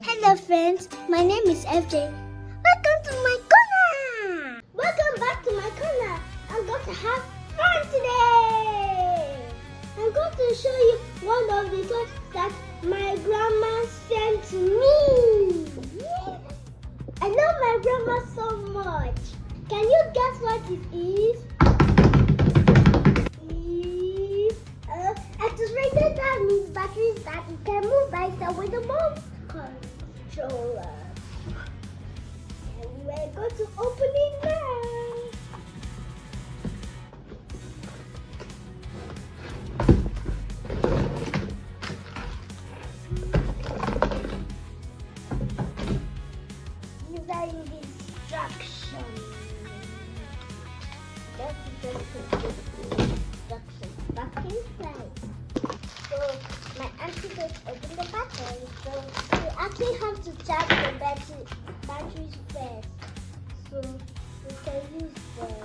Hello friends, my name is FJ. Welcome to my corner! Welcome back to my corner. I'm going to have fun today! I'm going to show you one of the toys that my grandma sent to me. I love my grandma so much. Can you guess what it is? Excavator, that means batteries that you can move by itself with a remote controller. And we're going to open it now. These are in the instructions. Just put this instructions back inside. So my auntie just opened the battery. So we actually have to charge the batteries first. So we can use them.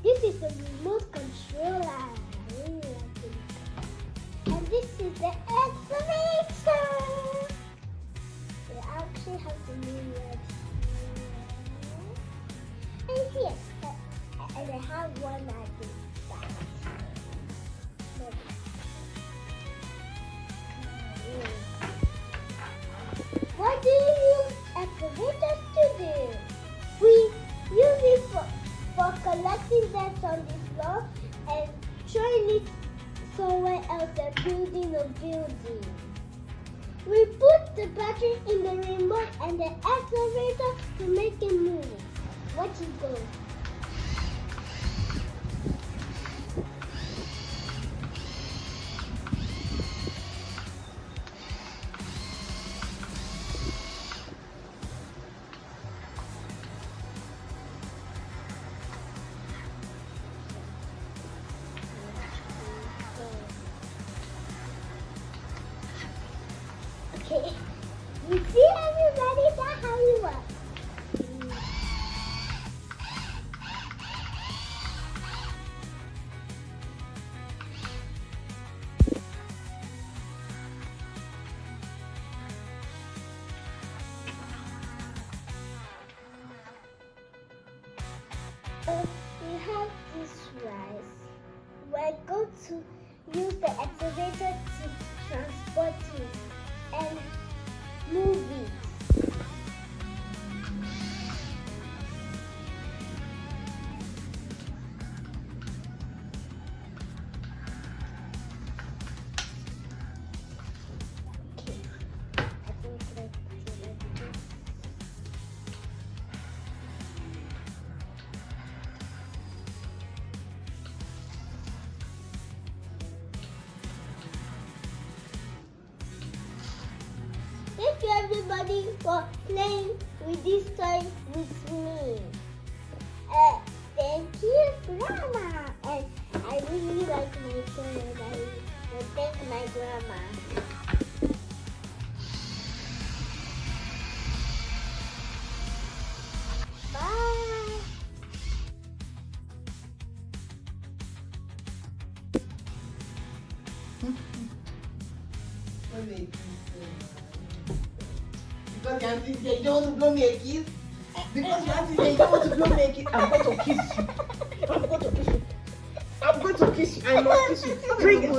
This is the remote controller. I really like it. And this is the excavator. We actually have to move it here. And here. And I have one at the back. What do you use excavators to do? We use it for collecting dirt on the floor and throwing it somewhere else and building a building. We put the battery in the remote and the excavator to make it move. Watch it go. Okay, you see everybody, that's how you work. We have this rice. We're going to use the excavator to transport it and move it. Okay, I think let's do like this. Thank you everybody for playing with this toy with me. Thank you, Grandma. And I really like my toy and I will thank my grandma. Bye. Because your auntie said you don't want to blow me a kiss. Because your auntie said you don't want to blow me a kiss. I'm going to kiss you. I'm going to kiss you. I'm going to kiss you. I must kiss you. Bring it.